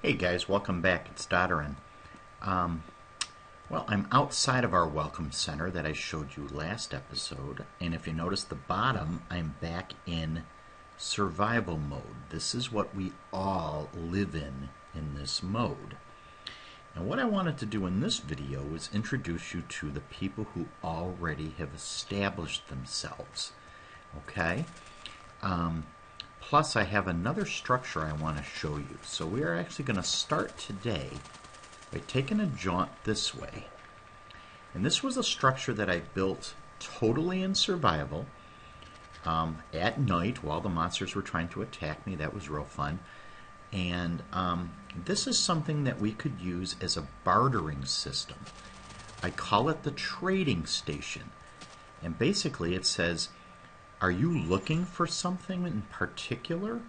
Hey guys, welcome back. It's Dotoran. Well, I'm outside of our welcome center that I showed you last episode, and if you notice the bottom, I'm back in survival mode. This is what we all live in this mode. And what I wanted to do in this video is introduce you to the people who already have established themselves. Okay? Plus, I have another structure I want to show you. So we are actually going to start today by taking a jaunt this way. And this was a structure that I built totally in survival at night while the monsters were trying to attack me. That was real fun. And this is something that we could use as a bartering system. I call it the trading station. And basically it says, are you looking for something in particular?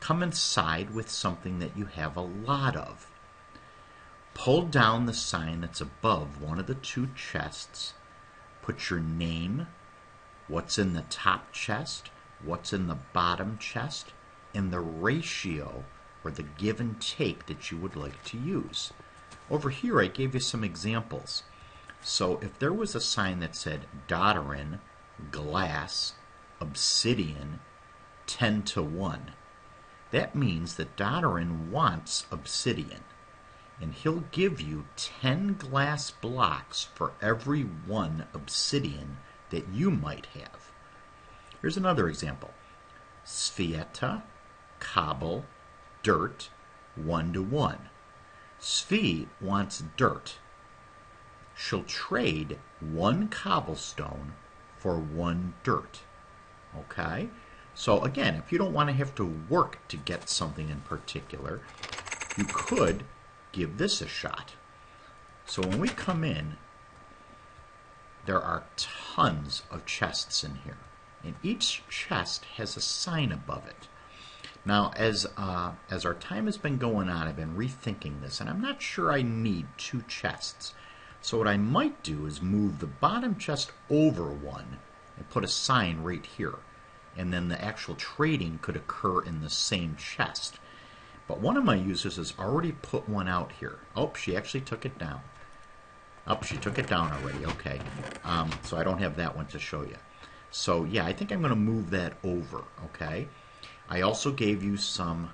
Come inside with something that you have a lot of. Pull down the sign that's above one of the two chests. Put your name, what's in the top chest, what's in the bottom chest, and the ratio or the give and take that you would like to use. Over here I gave you some examples. So if there was a sign that said Dotoran, glass, obsidian, 10-to-1. That means that Dotoran wants obsidian, and he'll give you 10 glass blocks for every one obsidian that you might have. Here's another example. Svieta, cobble, dirt, 1-to-1. Svi wants dirt. She'll trade 1 cobblestone for 1 dirt. Okay, so again, if you don't want to have to work to get something in particular, you could give this a shot. So when we come in, there are tons of chests in here, and each chest has a sign above it. Now, as our time has been going on, I've been rethinking this, and I'm not sure I need 2 chests. So what I might do is move the bottom chest over one and put a sign right here, and then the actual trading could occur in the same chest. But one of my users has already put one out here. Oh, she actually took it down. Oh, she took it down already. Okay, so I don't have that one to show you. So yeah, I think I'm going to move that over. Okay, I also gave you some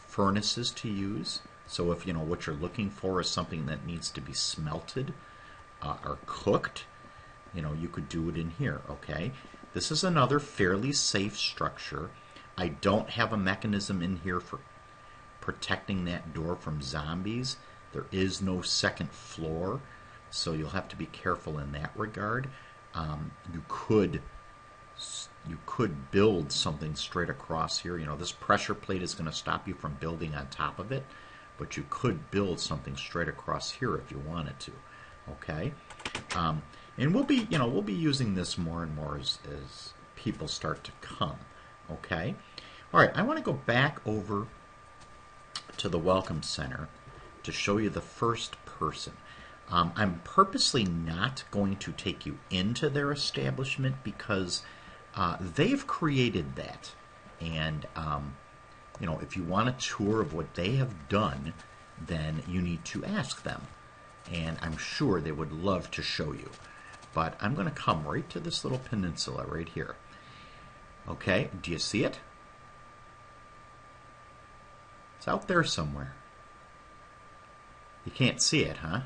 furnaces to use. So if you know what you're looking for is something that needs to be smelted or cooked, you know, you could do it in here. Okay, this is another fairly safe structure. I don't have a mechanism in here for protecting that door from zombies. There is no second floor, so you'll have to be careful in that regard. You could build something straight across here. You know, this pressure plate is going to stop you from building on top of it, but you could build something straight across here if you wanted to. Okay. And we'll be using this more and more as people start to come. Okay? All right, I want to go back over to the Welcome Center to show you the first person. I'm purposely not going to take you into their establishment because they've created that. And, you know, if you want a tour of what they have done, then you need to ask them. And I'm sure they would love to show you. But I'm going to come right to this little peninsula right here. Okay, do you see it? It's out there somewhere. You can't see it, huh?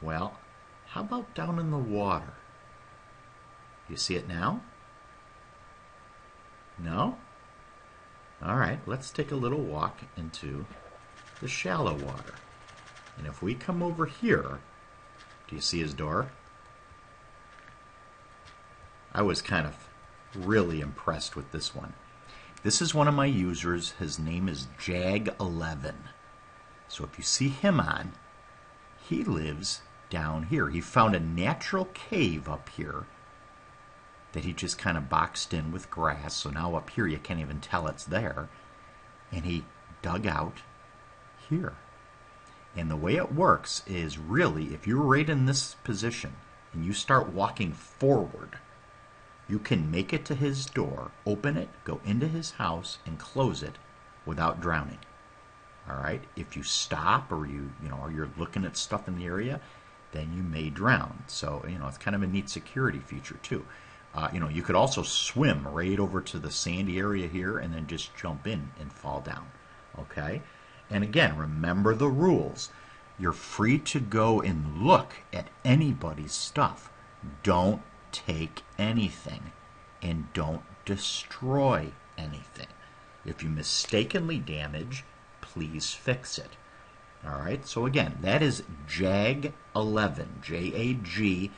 Well, how about down in the water? You see it now? No? All right, let's take a little walk into the shallow water. And if we come over here, do you see his door? I was kind of really impressed with this one. This is one of my users. His name is Jag11. So if you see him on, he lives down here. He found a natural cave up here that he just kind of boxed in with grass. So now up here you can't even tell it's there. And he dug out here. And the way it works is really, if you're right in this position and you start walking forward, you can make it to his door, open it, go into his house, and close it without drowning. All right. If you stop or or you're looking at stuff in the area, then you may drown. So it's kind of a neat security feature too. You could also swim right over to the sandy area here and then just jump in and fall down. Okay. And again, remember the rules. You're free to go and look at anybody's stuff. Don't take anything and don't destroy anything. If you mistakenly damage, please fix it. All right, so again, that is Jag11, Jageleven,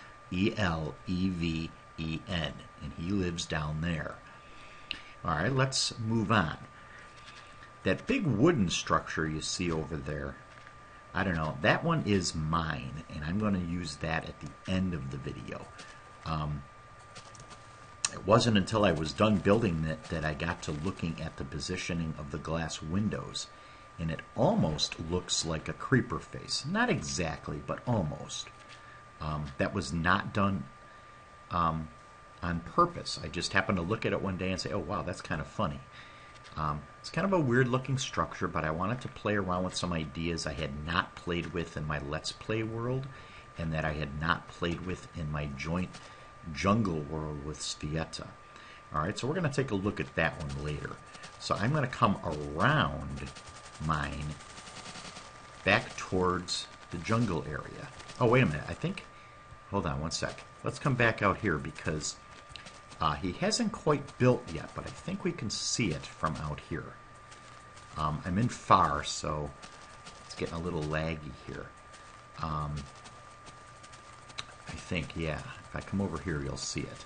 and he lives down there. All right, let's move on. That big wooden structure you see over there, I don't know, that one is mine, and I'm going to use that at the end of the video. It wasn't until I was done building it that I got to looking at the positioning of the glass windows, and it almost looks like a creeper face. Not exactly, but almost. That was not done on purpose. I just happened to look at it one day and say, oh wow, that's kind of funny. It's kind of a weird looking structure, but I wanted to play around with some ideas I had not played with in my Let's Play world and that I had not played with in my joint jungle world with Svieta. Alright, so we're going to take a look at that one later. So I'm going to come around mine back towards the jungle area. Oh, wait a minute. I think... Hold on one sec. Let's come back out here because he hasn't quite built yet, but I think we can see it from out here. I'm in far, so it's getting a little laggy here. I think, yeah. If I come over here, you'll see it.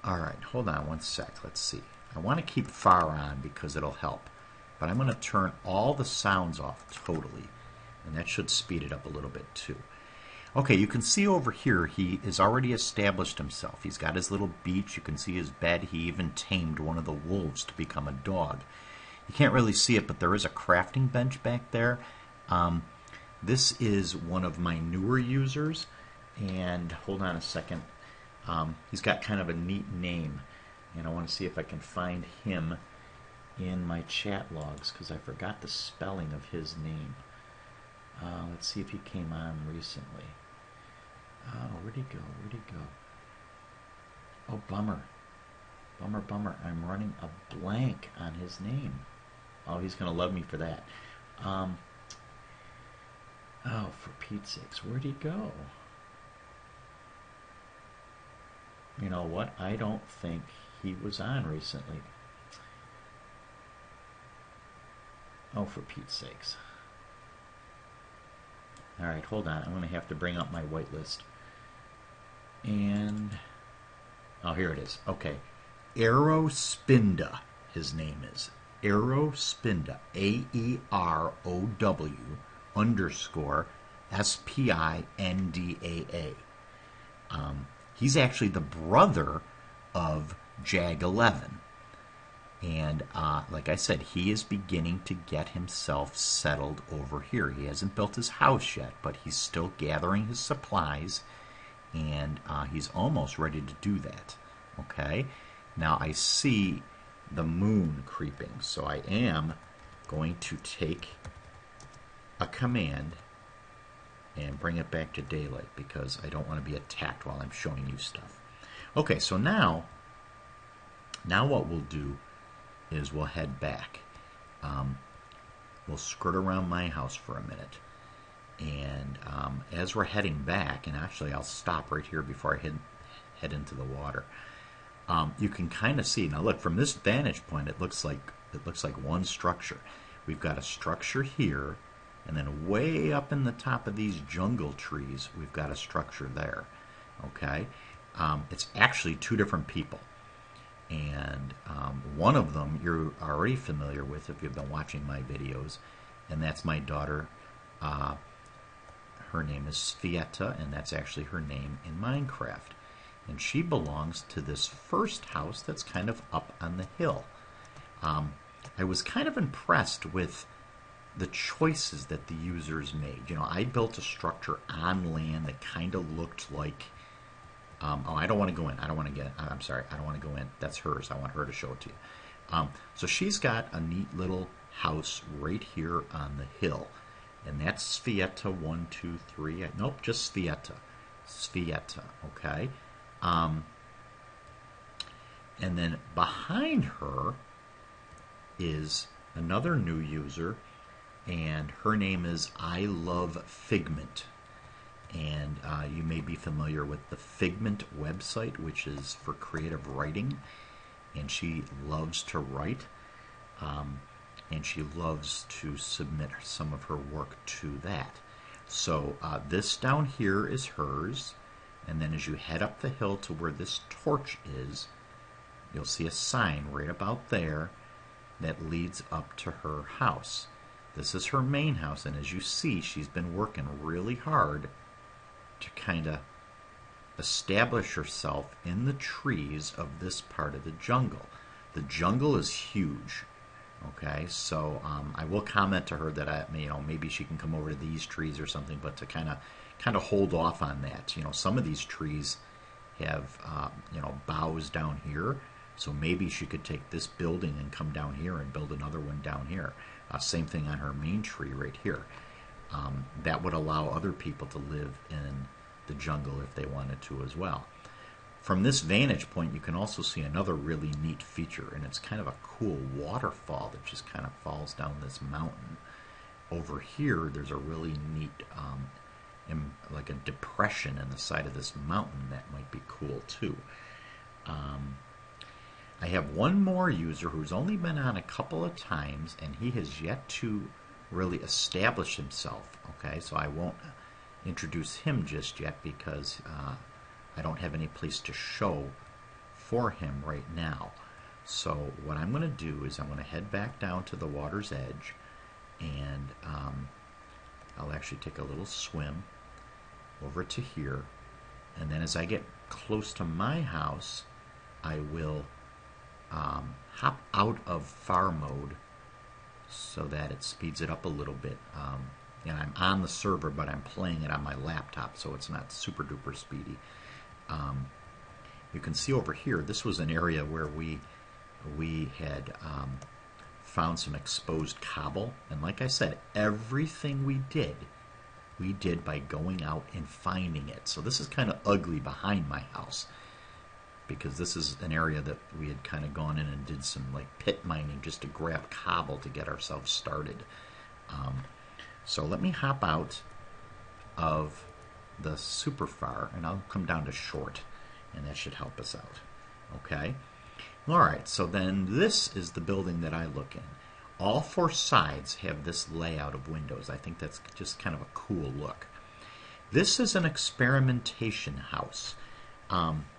Alright, hold on one sec. Let's see. I want to keep far on because it'll help. But I'm going to turn all the sounds off totally. And that should speed it up a little bit too. Okay, you can see over here he has already established himself. He's got his little beach. You can see his bed. He even tamed one of the wolves to become a dog. You can't really see it, but there is a crafting bench back there. This is one of my newer users. And hold on a second. He's got kind of a neat name. And I want to see if I can find him in my chat logs because I forgot the spelling of his name. Let's see if he came on recently. Oh, where'd he go? Where'd he go? Oh, bummer. Bummer, bummer. I'm running a blank on his name. Oh, he's going to love me for that. Oh, for Pete's sakes, where'd he go? You know what? I don't think he was on recently. Oh, for Pete's sakes. Alright, hold on. I'm going to have to bring up my whitelist. And... oh, here it is. Okay. Aerospinda, his name is. Aerospinda. AEROW_SPINDAA. He's actually the brother of Jag11. And like I said, he is beginning to get himself settled over here. He hasn't built his house yet, but he's still gathering his supplies, and he's almost ready to do that. Okay? Now I see the moon creeping, so I am going to take a command and bring it back to daylight because I don't want to be attacked while I'm showing you stuff. Okay, so now what we'll do is we'll head back. We'll skirt around my house for a minute. And as we're heading back, and actually I'll stop right here before I head into the water. You can kind of see, now look, from this vantage point it looks like one structure. We've got a structure here, and then way up in the top of these jungle trees we've got a structure there. Okay? It's actually two different people. And one of them you're already familiar with if you've been watching my videos, and that's my daughter. Her name is Svieta, and that's actually her name in Minecraft. And she belongs to this first house that's kind of up on the hill. I was kind of impressed with the choices that the users made. You know, I built a structure on land that kind of looked like Oh, I don't want to go in. I don't want to get it. I'm sorry. I don't want to go in. That's hers. I want her to show it to you. So she's got a neat little house right here on the hill. And that's Svieta 1, 2, 3. Nope, just Svieta. Svieta, okay? And then behind her is another new user, and her name is I Love Figment. And you may be familiar with the Figment website, which is for creative writing. And she loves to write, and she loves to submit some of her work to that. So this down here is hers, and then as you head up the hill to where this torch is, you'll see a sign right about there that leads up to her house. This is her main house, and as you see, she's been working really hard to kind of establish herself in the trees of this part of the jungle. The jungle is huge, okay? So I will comment to her that maybe she can come over to these trees or something, but to kind of hold off on that. Some of these trees have boughs down here, so maybe she could take this building and come down here and build another one down here. Same thing on her main tree right here. That would allow other people to live in the jungle if they wanted to as well. From this vantage point, you can also see another really neat feature, and it's kind of a cool waterfall that just kind of falls down this mountain. Over here, there's a really neat, like a depression in the side of this mountain that might be cool too. I have one more user who's only been on a couple of times, and he has yet to really establish himself. Okay, so I won't introduce him just yet because I don't have any place to show for him right now. So what I'm going to do is I'm going to head back down to the water's edge, and I'll actually take a little swim over to here, and then as I get close to my house, I will hop out of far mode so that it speeds it up a little bit. And I'm on the server, but I'm playing it on my laptop, so it's not super duper speedy. You can see over here, this was an area where we had found some exposed cobble, and like I said, everything we did by going out and finding it. So this is kind of ugly behind my house, because this is an area that we had kind of gone in and did some like pit mining just to grab cobble to get ourselves started. So let me hop out of the super far, and I'll come down to short, and that should help us out. Okay? Alright, so then this is the building that I look in. All four sides have this layout of windows. I think that's just kind of a cool look. This is an experimentation house.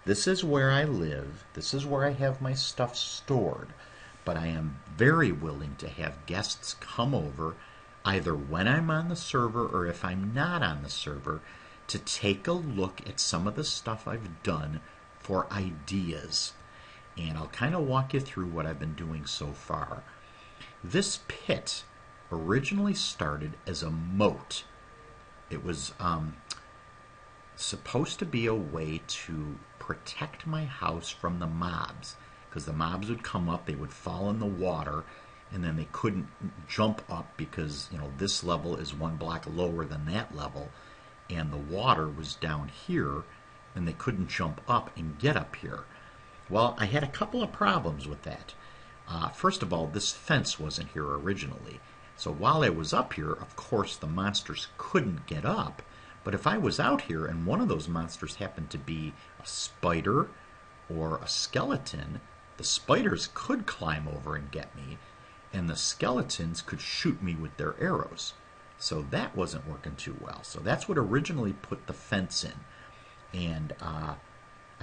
This is where I live. This is where I have my stuff stored. But I am very willing to have guests come over either when I'm on the server or if I'm not on the server to take a look at some of the stuff I've done for ideas. And I'll kind of walk you through what I've been doing so far. This pit originally started as a moat. It was supposed to be a way to protect my house from the mobs, because the mobs would come up, they would fall in the water, and then they couldn't jump up because this level is one block lower than that level, and the water was down here, and they couldn't jump up and get up here. Well, I had a couple of problems with that. First of all, this fence wasn't here originally, so while I was up here, of course the monsters couldn't get up. But if I was out here and one of those monsters happened to be a spider or a skeleton, the spiders could climb over and get me, and the skeletons could shoot me with their arrows. So that wasn't working too well. So that's what originally put the fence in. And I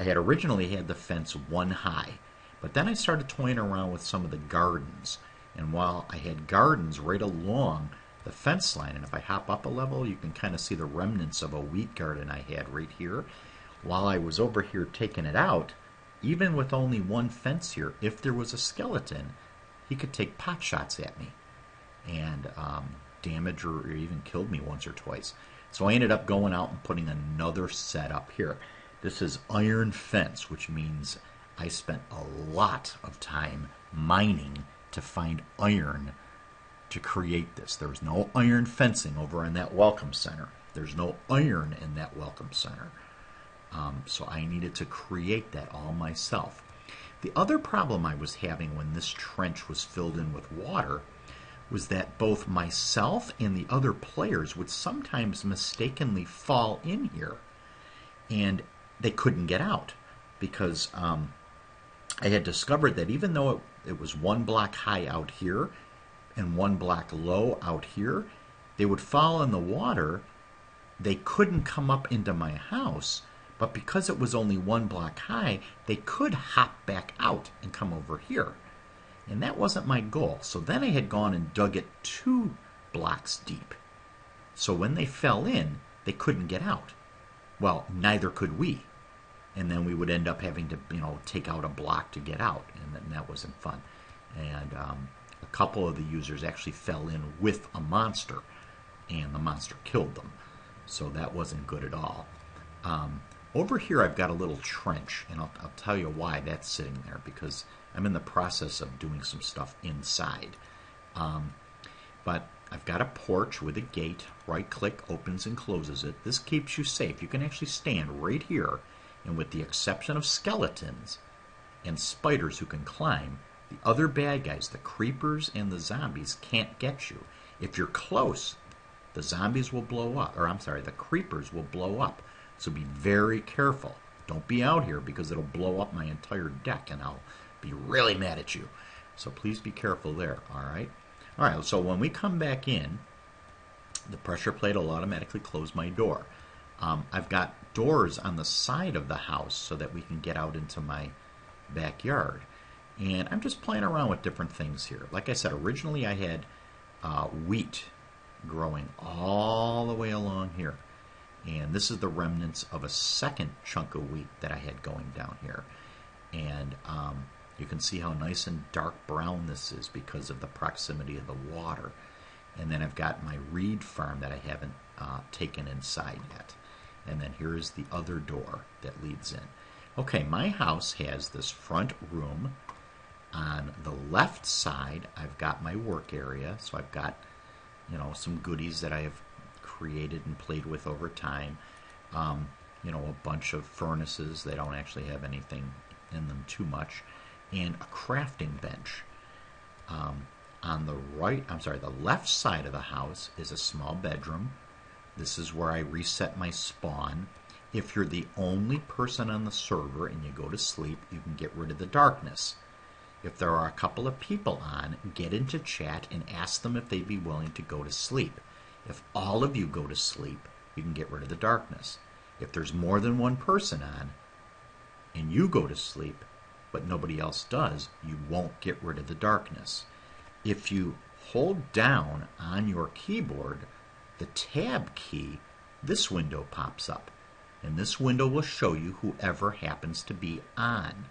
had originally had the fence one high, but then I started toying around with some of the gardens. And while I had gardens right along the fence line, and if I hop up a level, you can kind of see the remnants of a wheat garden I had right here. While I was over here taking it out, even with only one fence here, if there was a skeleton, he could take pot shots at me and damage or even killed me once or twice. So I ended up going out and putting another set up here. This is iron fence, which means I spent a lot of time mining to find iron to create this. There's no iron fencing over in that welcome center. There's no iron in that welcome center. So I needed to create that all myself. The other problem I was having when this trench was filled in with water was that both myself and the other players would sometimes mistakenly fall in here, and they couldn't get out because I had discovered that even though it was one block high out here and one block low out here, they would fall in the water. They couldn't come up into my house, but because it was only one block high, they could hop back out and come over here. And that wasn't my goal. So then I had gone and dug it 2 blocks deep. So when they fell in, they couldn't get out. Well, neither could we. And then we would end up having to, take out a block to get out, and that wasn't fun. And a couple of the users actually fell in with a monster, and the monster killed them. So that wasn't good at all. Over here I've got a little trench, and I'll tell you why that's sitting there, because I'm in the process of doing some stuff inside. But I've got a porch with a gate. Right-click opens and closes it. This keeps you safe. You can actually stand right here, and with the exception of skeletons and spiders who can climb, the other bad guys, the creepers and the zombies, can't get you. If you're close, the zombies will blow up, the creepers will blow up. So be very careful. Don't be out here because it'll blow up my entire deck and I'll be really mad at you. So please be careful there, all right? All right, so when we come back in, the pressure plate will automatically close my door. I've got doors on the side of the house so that we can get out into my backyard. And I'm just playing around with different things here. Like I said, originally I had wheat growing all the way along here. And this is the remnants of a second chunk of wheat that I had going down here. And you can see how nice and dark brown this is because of the proximity of the water. And then I've got my reed farm that I haven't taken inside yet. And then here's the other door that leads in. Okay, my house has this front room. On the left side, I've got my work area. So I've got, some goodies that I have created and played with over time. A bunch of furnaces. They don't actually have anything in them too much. And a crafting bench. On the left side of the house is a small bedroom. This is where I reset my spawn. If you're the only person on the server and you go to sleep, you can get rid of the darkness. If there are a couple of people on, get into chat and ask them if they'd be willing to go to sleep. If all of you go to sleep, you can get rid of the darkness. If there's more than one person on and you go to sleep, but nobody else does, you won't get rid of the darkness. If you hold down on your keyboard the tab key, this window pops up. And this window will show you whoever happens to be on.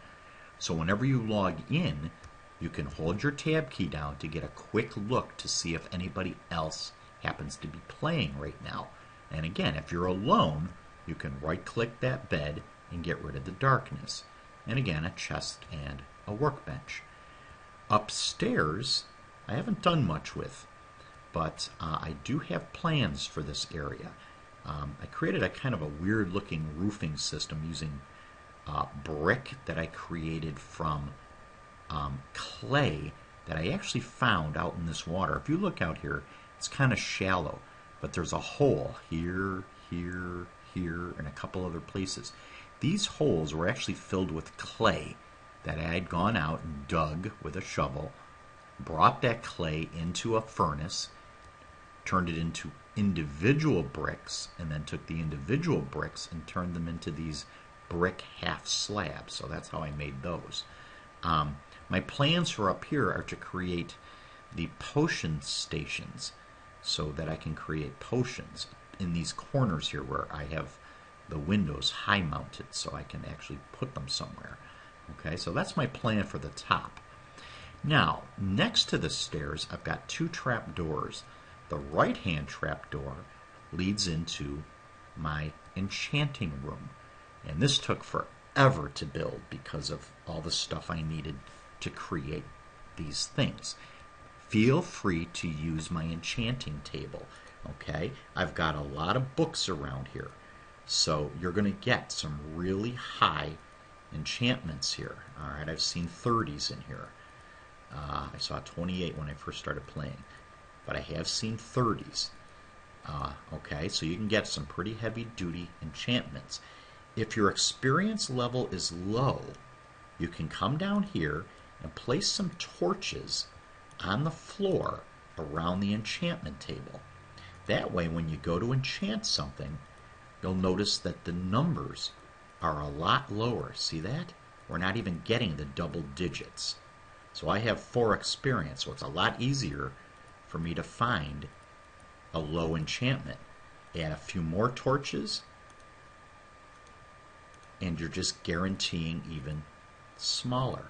So whenever you log in, you can hold your tab key down to get a quick look to see if anybody else happens to be playing right now. And again, if you're alone, you can right-click that bed and get rid of the darkness. And again, a chest and a workbench. Upstairs, I haven't done much with, but I do have plans for this area. I created a kind of a weird-looking roofing system using brick that I created from clay that I actually found out in this water. If you look out here, it's kind of shallow, but there's a hole here, here, here, and a couple other places. These holes were actually filled with clay that I had gone out and dug with a shovel, brought that clay into a furnace, turned it into individual bricks, and then took the individual bricks and turned them into these brick half slabs. So that's how I made those. My plans for up here are to create the potion stations so that I can create potions in these corners here where I have the windows high mounted so I can actually put them somewhere. Okay, so that's my plan for the top. Now, next to the stairs, I've got 2 trap doors. The right-hand trap door leads into my enchanting room. And this took forever to build because of all the stuff I needed to create these things. Feel free to use my enchanting table, okay? I've got a lot of books around here, so you're going to get some really high enchantments here. All right, I've seen 30s in here. I saw 28 when I first started playing, but I have seen 30s. Okay, so you can get some pretty heavy-duty enchantments. If your experience level is low, you can come down here and place some torches on the floor around the enchantment table. That way, when you go to enchant something, you'll notice that the numbers are a lot lower. See that? We're not even getting the double digits. So I have 4 experience, so it's a lot easier for me to find a low enchantment. Add a few more torches, and you're just guaranteeing even smaller.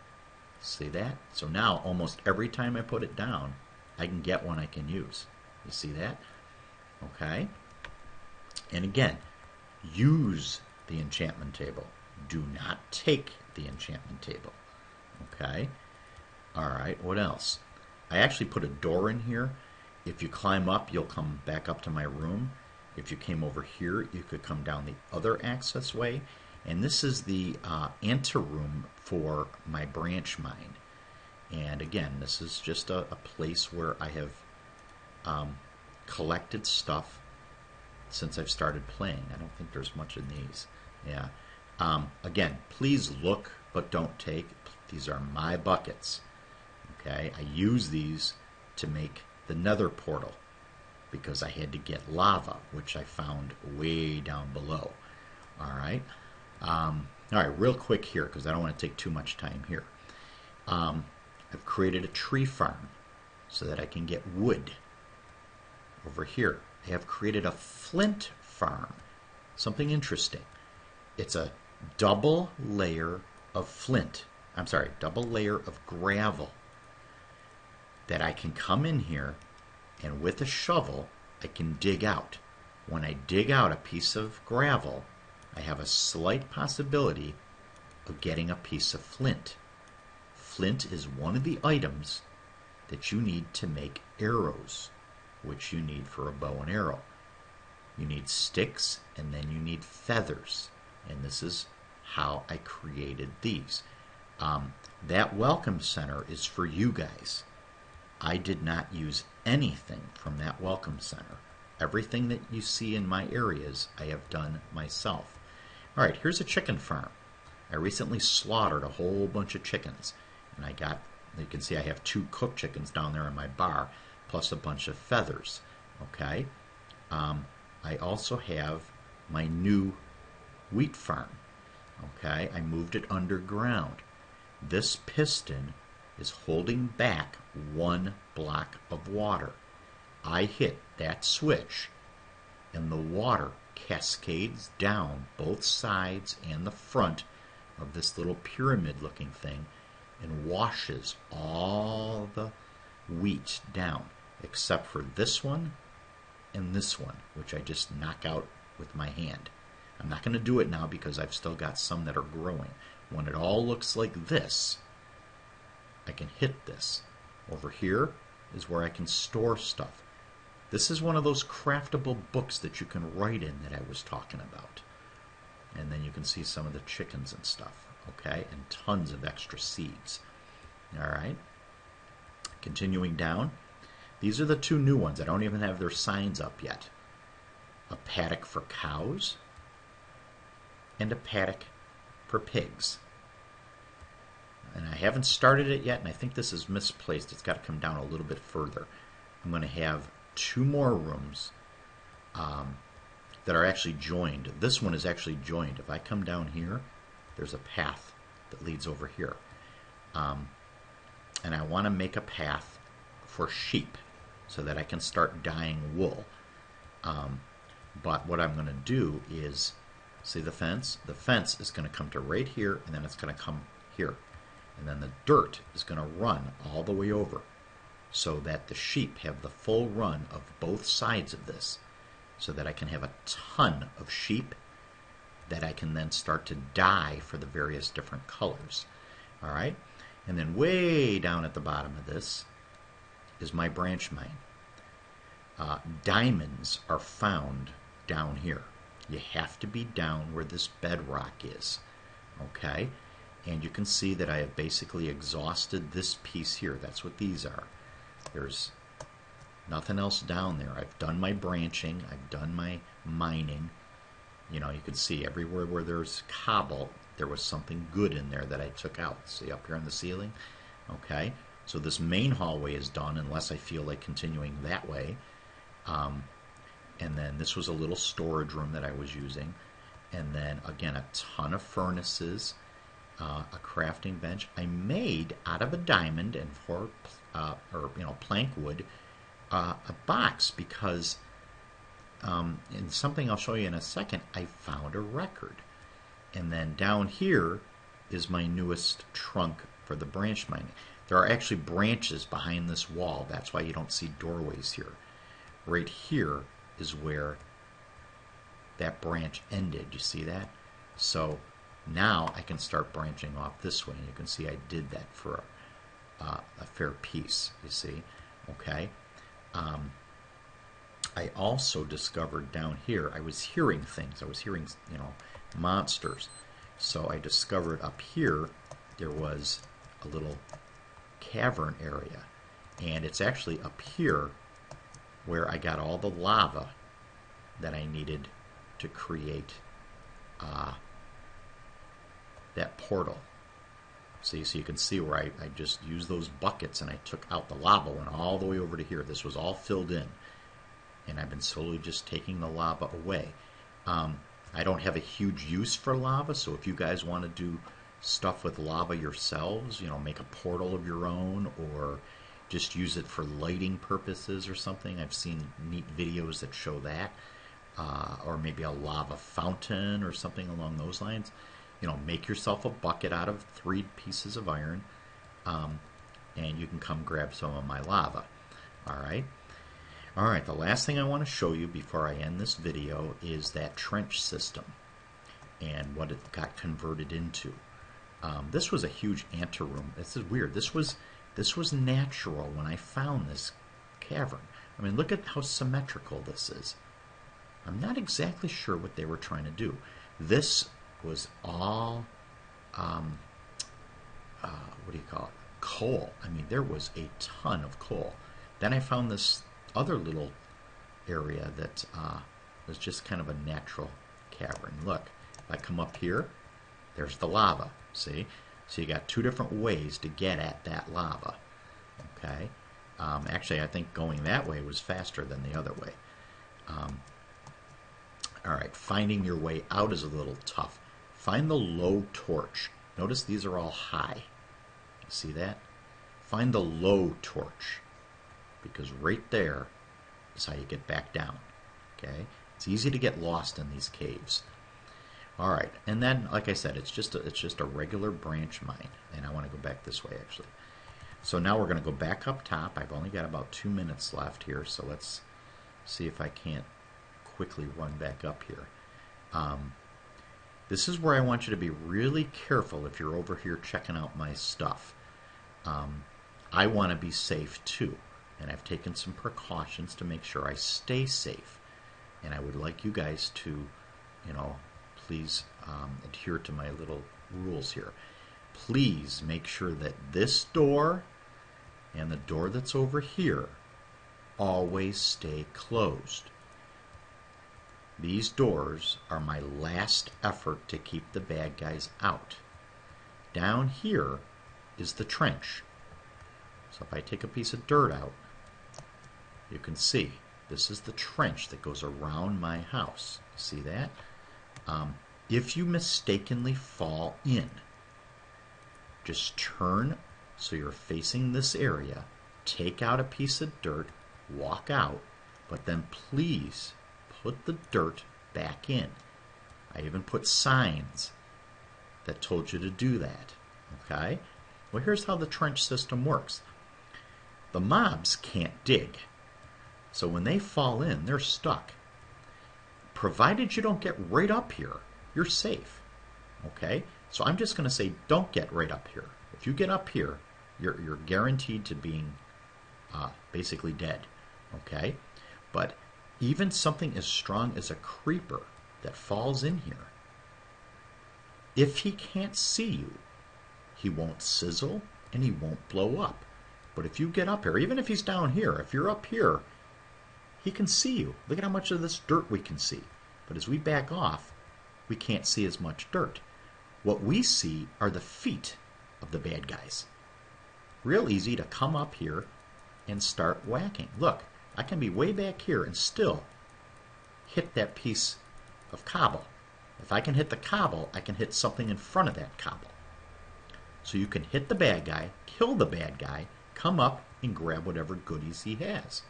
See that? So now almost every time I put it down, I can get one I can use. You see that? Okay. And again, use the enchantment table. Do not take the enchantment table. Okay. All right, what else? I actually put a door in here. If you climb up, you'll come back up to my room. If you came over here, you could come down the other access way. And this is the anteroom for my branch mine. And again, this is just a place where I have collected stuff since I've started playing. I don't think there's much in these. Yeah. Again, please look, but don't take. These are my buckets. Okay, I use these to make the nether portal because I had to get lava, which I found way down below. All right. All right, real quick here because I don't want to take too much time here. I've created a tree farm so that I can get wood. Over here, I have created a flint farm. Something interesting. It's a double layer of flint. I'm sorry, double layer of gravel that I can come in here and with a shovel I can dig out. When I dig out a piece of gravel, I have a slight possibility of getting a piece of flint. Flint is one of the items that you need to make arrows, which you need for a bow and arrow. You need sticks and then you need feathers, and this is how I created these. That welcome center is for you guys. I did not use anything from that welcome center. Everything that you see in my areas, I have done myself. All right, here's a chicken farm. I recently slaughtered a whole bunch of chickens, and I got, you can see I have 2 cooked chickens down there in my bar, plus a bunch of feathers. Okay. I also have my new wheat farm. Okay, I moved it underground. This piston is holding back 1 block of water. I hit that switch and the water cascades down both sides and the front of this little pyramid looking thing and washes all the wheat down except for this one and this one, which I just knock out with my hand. I'm not going to do it now because I've still got some that are growing. When it all looks like this, I can hit this. Over here is where I can store stuff. This is one of those craftable books that you can write in that I was talking about. And then you can see some of the chickens and stuff, okay? And tons of extra seeds. All right. Continuing down. These are the 2 new ones. I don't even have their signs up yet. A paddock for cows and a paddock for pigs. And I haven't started it yet, and I think this is misplaced. It's got to come down a little bit further. I'm going to have 2 more rooms that are actually joined. This one is actually joined. If I come down here, there's a path that leads over here. And I want to make a path for sheep so that I can start dyeing wool. But what I'm going to do is, see the fence? The fence is going to come to right here, and then it's going to come here. And then the dirt is going to run all the way over so that the sheep have the full run of both sides of this so that I can have a ton of sheep that I can then start to dye for the various different colors. All right, and then way down at the bottom of this is my branch mine. Diamonds are found down here. You have to be down where this bedrock is. Okay, and you can see that I have basically exhausted this piece here. That's what these are. There's nothing else down there. I've done my branching. I've done my mining. You know, you can see everywhere where there's cobble, there was something good in there that I took out. See up here on the ceiling? Okay, so this main hallway is done unless I feel like continuing that way. And then this was a little storage room that I was using. And then again, a ton of furnaces, a crafting bench. I made out of a diamond and plank wood a box because in something I'll show you in a second, I found a record. And then down here is my newest trunk for the branch mining. There are actually branches behind this wall. That's why you don't see doorways here. Right here is where that branch ended. You see that? So now I can start branching off this way. And you can see I did that for a fair piece, you see. Okay. I also discovered down here, I was hearing things. I was hearing, you know, monsters. So I discovered up here there was a little cavern area. And it's actually up here where I got all the lava that I needed to create that portal. See, so you can see where I just used those buckets and I took out the lava, went all the way over to here. This was all filled in. And I've been slowly just taking the lava away. I don't have a huge use for lava, so if you guys want to do stuff with lava yourselves, you know, make a portal of your own or just use it for lighting purposes or something. I've seen neat videos that show that. Or maybe a lava fountain or something along those lines. You know, make yourself a bucket out of 3 pieces of iron, and you can come grab some of my lava. Alright, the last thing I want to show you before I end this video is that trench system and what it got converted into. This was a huge anteroom. This is weird. This was natural when I found this cavern. I mean, look at how symmetrical this is. I'm not exactly sure what they were trying to do. This was all, what do you call it? Coal. I mean, there was a ton of coal. Then I found this other little area that was just kind of a natural cavern. Look, if I come up here, there's the lava. See? So you got 2 different ways to get at that lava. Okay? Actually, I think going that way was faster than the other way. Alright, finding your way out is a little tough. Find the low torch. Notice these are all high. You see that? Find the low torch, because right there is how you get back down. Okay? It's easy to get lost in these caves. Alright, and then, like I said, it's just a regular branch mine. And I want to go back this way, actually. So now we're going to go back up top. I've only got about 2 minutes left here, so let's see if I can't quickly run back up here. This is where I want you to be really careful if you're over here checking out my stuff. I want to be safe too, and I've taken some precautions to make sure I stay safe. And I would like you guys to, you know, please adhere to my little rules here. Please make sure that this door and the door that's over here always stay closed. These doors are my last effort to keep the bad guys out. Down here is the trench. So if I take a piece of dirt out, you can see this is the trench that goes around my house. See that? If you mistakenly fall in, just turn so you're facing this area, take out a piece of dirt, walk out, but then please put the dirt back in. I even put signs that told you to do that. Okay? Well, here's how the trench system works. The mobs can't dig. So when they fall in, they're stuck. Provided you don't get right up here you're safe. Okay? So I'm just going to say don't get right up here. If you get up here, you're guaranteed to being basically dead. Okay? But even something as strong as a creeper that falls in here, if he can't see you, he won't sizzle and he won't blow up. But if you get up here, even if he's down here, if you're up here, he can see you. Look at how much of this dirt we can see. But as we back off, we can't see as much dirt. What we see are the feet of the bad guys. Real easy to come up here and start whacking. Look, I can be way back here and still hit that piece of cobble. If I can hit the cobble, I can hit something in front of that cobble. So you can hit the bad guy, kill the bad guy, come up and grab whatever goodies he has.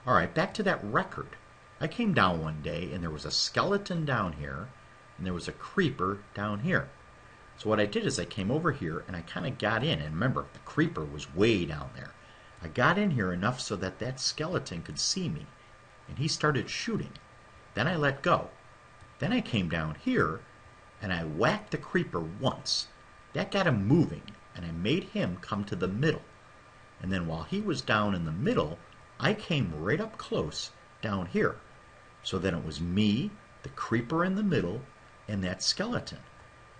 All right, back to that record. I came down one day and there was a skeleton down here and there was a creeper down here. So what I did is I came over here and I kind of got in. And remember, the creeper was way down there. I got in here enough so that that skeleton could see me. And he started shooting. Then I let go. Then I came down here and I whacked the creeper once. That got him moving and I made him come to the middle. And then while he was down in the middle, I came right up close down here. So then it was me, the creeper in the middle, and that skeleton.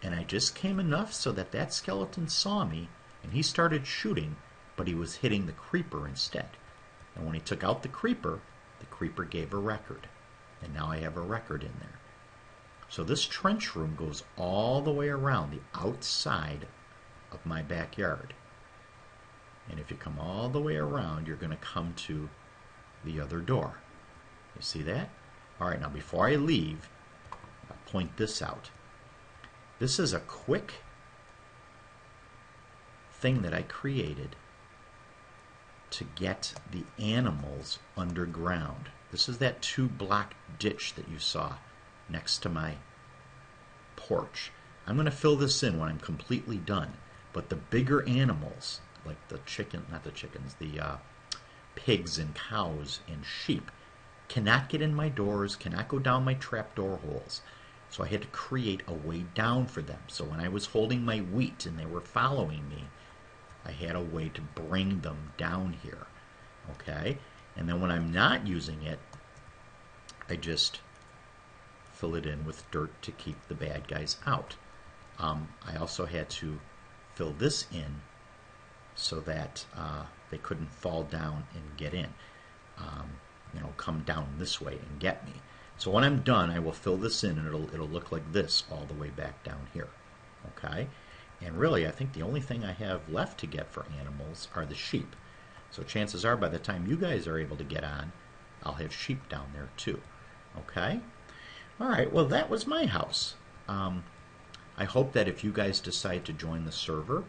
And I just came enough so that that skeleton saw me and he started shooting, but he was hitting the creeper instead. And when he took out the creeper gave a record. And now I have a record in there. So this trench room goes all the way around the outside of my backyard. And if you come all the way around, you're going to come to the other door. You see that? All right, now before I leave, I'll point this out. This is a quick thing that I created to get the animals underground. This is that 2-block ditch that you saw next to my porch. I'm going to fill this in when I'm completely done. But the bigger animals, like the pigs and cows and sheep, cannot get in my doors, cannot go down my trapdoor holes. So I had to create a way down for them. So when I was holding my wheat and they were following me, I had a way to bring them down here. Okay? And then when I'm not using it, I just fill it in with dirt to keep the bad guys out. I also had to fill this in so that they couldn't fall down and get in. Come down this way and get me. So when I'm done, I will fill this in and it'll look like this all the way back down here. Okay? And really, I think the only thing I have left to get for animals are the sheep. So chances are by the time you guys are able to get on, I'll have sheep down there too. Okay? All right, well, that was my house. I hope that if you guys decide to join the server,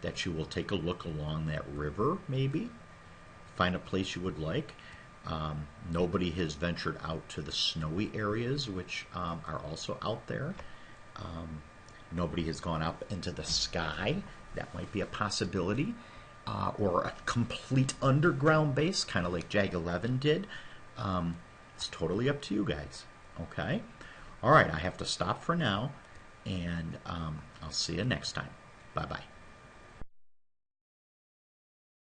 that you will take a look along that river, maybe. Find a place you would like. Nobody has ventured out to the snowy areas, which are also out there. Nobody has gone up into the sky. That might be a possibility. Or a complete underground base, kind of like Jag 11 did. It's totally up to you guys. Okay? All right, I have to stop for now, and I'll see you next time. Bye-bye.